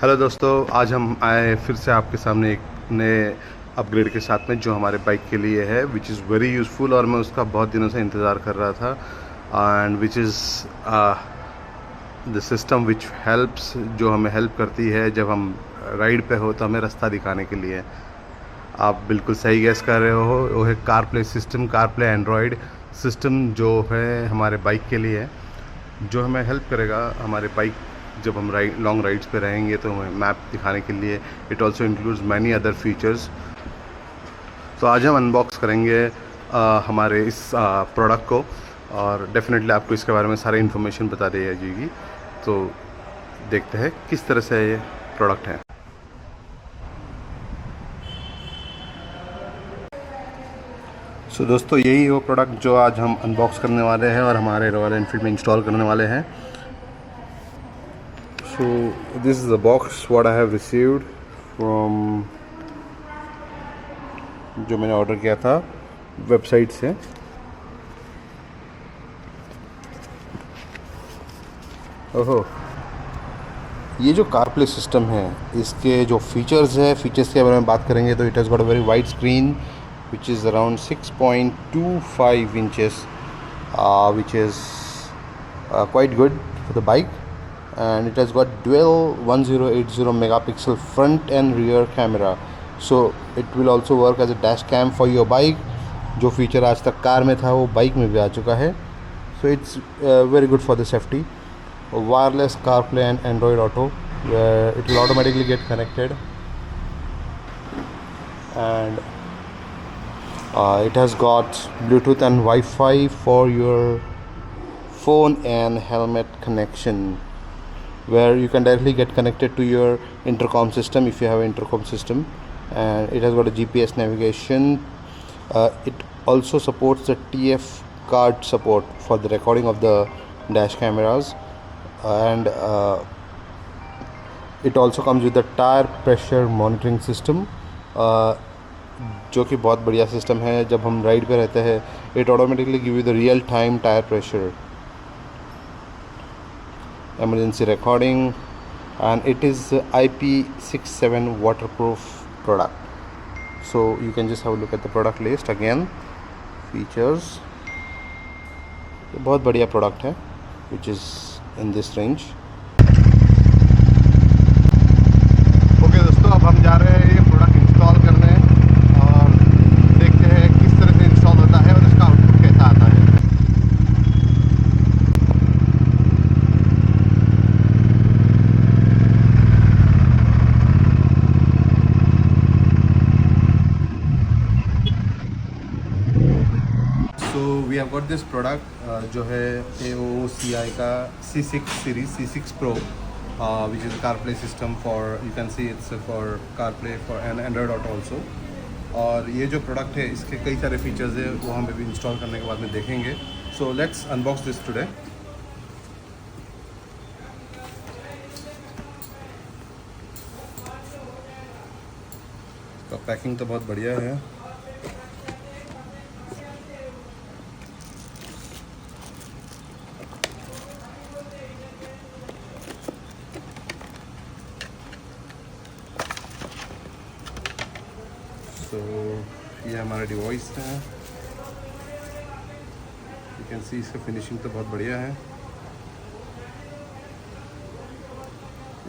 Hello दोस्तों, आज हम आए फिर से आपके सामने एक नए अपग्रेड के साथ में जो हमारे बाइक के लिए है, विच इज़ वेरी यूज़फुल और मैं उसका बहुत दिनों से इंतज़ार कर रहा था। And which is the system which helps, जो हमें हेल्प करती है जब हम राइड पे हो तो हमें रास्ता दिखाने के लिए। आप बिल्कुल सही गैस कर रहे हो, वो है car play system, car play Android system जो है हमारे बाइक के लिए, जो हमें हेल्प करेगा हमारे बाइक जब हम लॉन्ग राइड्स पे रहेंगे तो हमें मैप दिखाने के लिए। It also includes many other features. तो आज हम अनबॉक्स करेंगे हमारे इस प्रोडक्ट को और डेफिनेटली आपको इसके बारे में सारी इन्फॉर्मेशन बता दी जाएगी। तो देखते हैं किस तरह से ये प्रोडक्ट है। सो दोस्तों, यही वो प्रोडक्ट जो आज हम अनबॉक्स करने वाले हैं और हमारे रॉयल एनफील्ड में इंस्टॉल करने वाले हैं। So this is the box what I have received from, जो मैंने ऑर्डर किया था वेबसाइट से। ओहो, ये जो कार प्ले सिस्टम है इसके जो फीचर्स के बारे में बात करेंगे तो it has got a very wide screen which is around 6.25 inches, which is quite good for the bike. And it has got dual 1080 megapixel front and rear camera, so it will also work as a dash cam for your bike. जो feature आज तक car में था वो bike में भी आ चुका है, so it's very good for the safety. Wireless CarPlay and Android Auto, where it will automatically get connected, and it has got Bluetooth and Wi-Fi for your phone and helmet connection, where you can directly get connected to your intercom system if you have an intercom system. And it has got a GPS navigation. It also supports the TF card support for the recording of the dash cameras, and it also comes with the tire pressure monitoring system, जो कि बहुत बढ़िया system है। जब हम ride पे रहते हैं it automatically give you the real time tyre pressure, emergency recording, and it is IP67 waterproof product. So you can just have a look at the product list again, features। ये बहुत बढ़िया product है which is in this range। Okay दोस्तों, अब हम जा रहे हैं ये प्रोडक्ट इंस्टॉल करने और देखते हैं किस तरह से इंस्टॉल होता है और इसका आउटपुट कैसा आता है। So we have got this product जो है AOCI का C6 series, C6 Pro, which is CarPlay system for, you can see it's for CarPlay for and Android Auto also. और ये जो प्रोडक्ट है इसके कई सारे फीचर्स है वो हम अभी इंस्टॉल करने के बाद में देखेंगे। So let's unbox this today. तो पैकिंग तो बहुत बढ़िया है। तो ये हमारा डिवाइस है, यू कैन सी इसका फिनिशिंग तो बहुत बढ़िया है।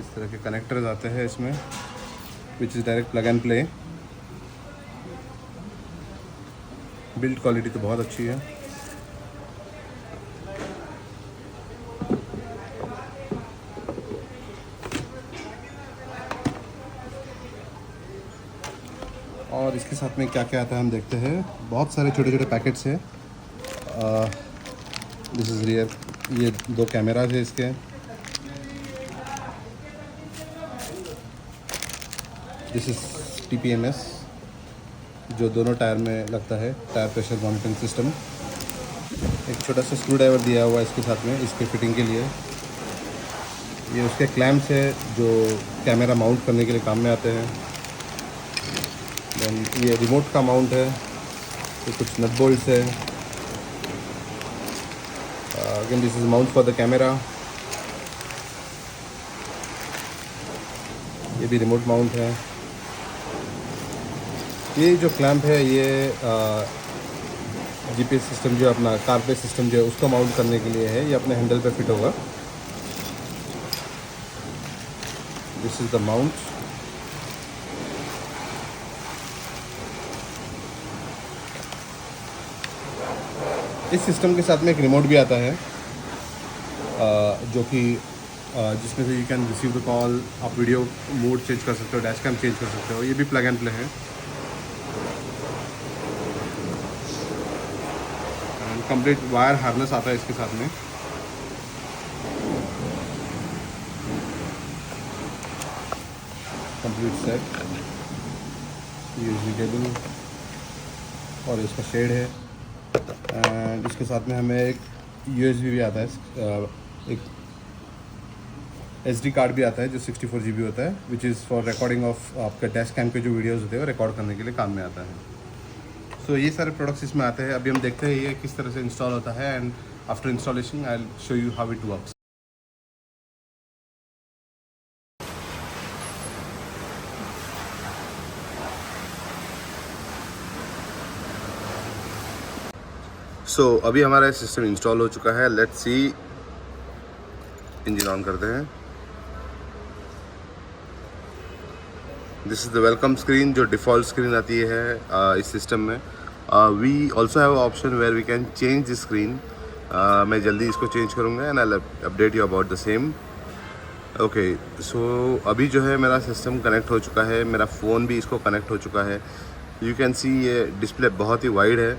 इस तरह के कनेक्टर्स आते हैं इसमें which is direct plug and play. Build quality तो बहुत अच्छी है। और इसके साथ में क्या क्या आता है हम देखते हैं। बहुत सारे छोटे छोटे पैकेट्स हैं। दिस इज़ रियर, ये 2 कैमराज है इसके। दिस इज़ TPMS जो दोनों टायर में लगता है, टायर प्रेशर मॉनिटरिंग सिस्टम। एक छोटा सा स्क्रू ड्राइवर दिया हुआ है इसके साथ में, इसके फिटिंग के लिए। ये उसके क्लैम्प्स है जो कैमरा माउंट करने के लिए काम में आते हैं। देन ये रिमोट का माउंट है, ये कुछ नट बोल्ट्स है। Again this is mount for the camera. ये भी रिमोट माउंट है। ये जो क्लैंप है ये जीपीएस सिस्टम जो अपना कारप्ले सिस्टम जो है उसको माउंट करने के लिए है। ये अपने हैंडल पे फिट होगा। This is the mount. इस सिस्टम के साथ में एक रिमोट भी आता है जो कि जिसमें से you can receive the call, आप वीडियो मोड चेंज कर सकते हो, डैश कैम चेंज कर सकते हो। ये भी प्लग एंड प्ले है। एंड कंप्लीट वायर हार्नेस आता है इसके साथ में। कंप्लीट सेट, यूएसबी केबल और इसका शेड है। एंड इसके साथ में हमें एक यूएसबी भी आता है, एक SD कार्ड भी आता है जो 64 GB होता है, which is for recording of आपका डैश कैम के जो वीडियोस होते हैं वो रिकॉर्ड करने के लिए काम में आता है। सो ये सारे प्रोडक्ट्स इसमें आते हैं। अभी हम देखते हैं ये किस तरह से इंस्टॉल होता है and after installation I will show you how it works. So अभी हमारा सिस्टम इंस्टॉल हो चुका है। लेट्स सी, इंजन ऑन करते हैं। This is the welcome screen जो डिफ़ॉल्ट स्क्रीन आती है इस सिस्टम में। We also have option where we can change the screen. मैं जल्दी इसको चेंज करूँगा and I update you about the same. Okay, so अभी जो है मेरा सिस्टम कनेक्ट हो चुका है, मेरा फ़ोन भी इसको कनेक्ट हो चुका है। यू कैन सी ये डिस्प्ले बहुत ही वाइड है।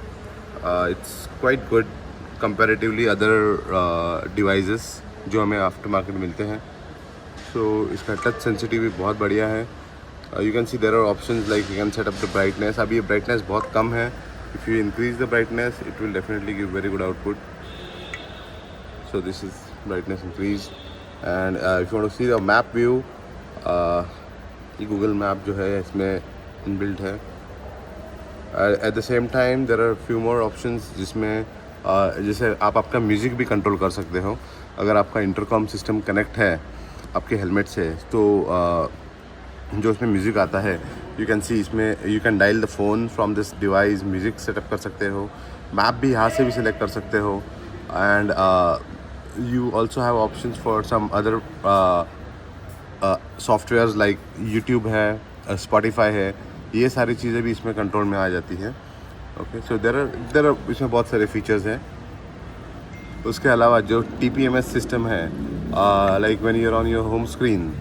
It's quite good comparatively other devices जो हमें आफ्टर मार्केट मिलते हैं। सो इसका टच सेंसिटिव भी बहुत बढ़िया है। You can see there are options like you can set up the brightness. अभी ये ब्राइटनेस बहुत कम है। If you increase the brightness it will definitely give very good output. So this is brightness increase and if you want to see the map view, ये Google map जो है इसमें inbuilt है। At the same time there are few more options जिसमें जैसे आप आपका music भी कंट्रोल कर सकते हो। अगर आपका इंटरकॉम सिस्टम कनेक्ट है आपके हेलमेट से तो जो इसमें म्यूज़िक आता है यू कैन सी इसमें you can dial the phone from this device, music setup कर सकते हो। मैप भी यहाँ से भी सिलेक्ट कर सकते हो and you also have options for some other softwares like YouTube है, स्पॉटिफाई है। ये सारी चीज़ें भी इसमें कंट्रोल में आ जाती हैं। ओके, सो देर आर इसमें बहुत सारे फीचर्स हैं। उसके अलावा जो TPMS सिस्टम है, like when you are on your home screen,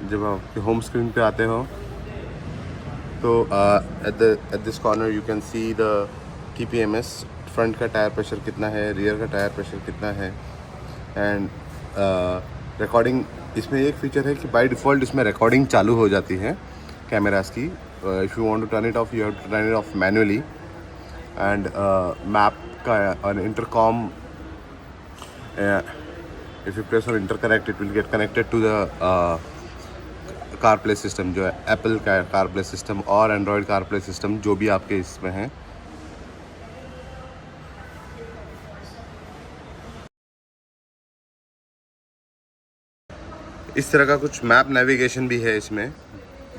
जब आप होम स्क्रीन पे आते हो तो at this corner you can see the TPMS, front का टायर प्रेशर कितना है, रियर का टायर प्रेशर कितना है एंड रिकॉर्डिंग। इसमें एक फीचर है कि बाय डिफ़ॉल्ट इसमें रिकॉर्डिंग चालू हो जाती है कैमरास की। If you want to turn it off you have to turn it off manually and map का और intercom, if you press on interconnect it will get connected to the CarPlay system जो है Apple का CarPlay system और Android CarPlay system जो भी आपके इसमें हैं। इस तरह का कुछ मैप नेविगेशन भी है इसमें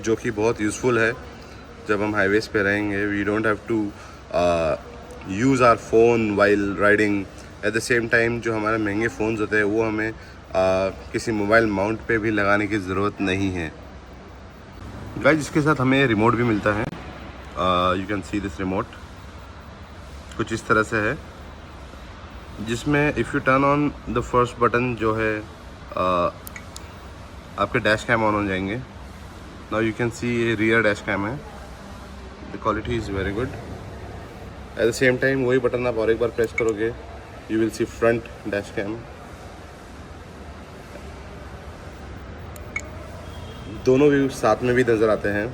जो कि बहुत यूज़फुल है जब हम हाईवेज़ पे रहेंगे। We don't have to use our phone while riding. At the same time जो हमारे महंगे फ़ोन्स होते हैं वो हमें किसी मोबाइल माउंट पे भी लगाने की ज़रूरत नहीं है। गाइस, इसके साथ हमें रिमोट भी मिलता है। You can see this remote कुछ इस तरह से है जिसमें if U turn on the first button जो है आपके डैश कैम ऑन हो जाएंगे। नाउ यू कैन सी ये रियर डैश कैम है। The quality is very good. At the same time वही बटन आप और एक बार प्रेस करोगे you will see front dash cam. दोनों व्यू साथ में भी नज़र आते हैं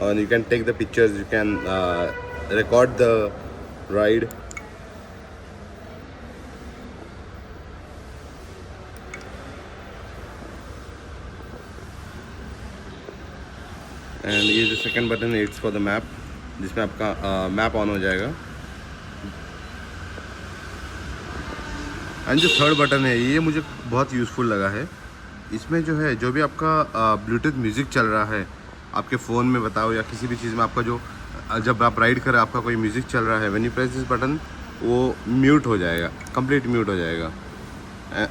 और you can take the pictures, you can record the ride. And ये जो सेकंड बटन है इट्स फॉर द मैप, जिसमें आपका मैप ऑन हो जाएगा। एंड जो थर्ड बटन है ये मुझे बहुत यूज़फुल लगा है। इसमें जो है जो भी आपका ब्लूटूथ म्यूज़िक चल रहा है आपके फ़ोन में बताओ या किसी भी चीज़ में, आपका जो जब आप राइड कर आपका कोई म्यूज़िक चल रहा है, when you press this button वो म्यूट हो जाएगा, कंप्लीट म्यूट हो जाएगा।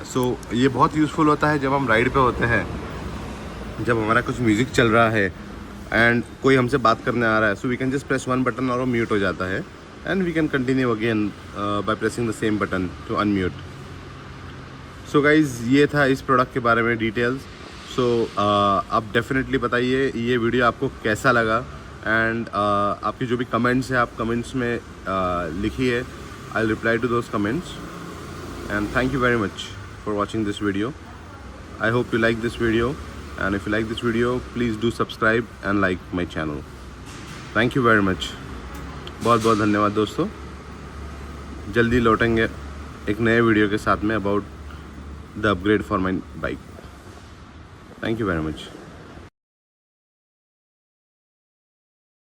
सो ये बहुत यूज़फुल होता है जब हम राइड पे होते हैं, जब हमारा कुछ म्यूज़िक चल रहा है एंड कोई हमसे बात करने आ रहा है, so we can just press one button और वो म्यूट हो जाता है and we can continue again by pressing the same button to unmute. So guys ये था इस प्रोडक्ट के बारे में डिटेल्स। सो आप डेफिनेटली बताइए ये वीडियो आपको कैसा लगा एंड आपके जो भी कमेंट्स हैं आप कमेंट्स में लिखिए, I will reply to those comments and thank you very much for watching this video. I hope you like this video, and if you like this video please do subscribe and like my channel. Thank you very much. बहुत बहुत धन्यवाद दोस्तों। जल्दी लौटेंगे एक नए video के साथ में about the upgrade for my bike. Thank you very much.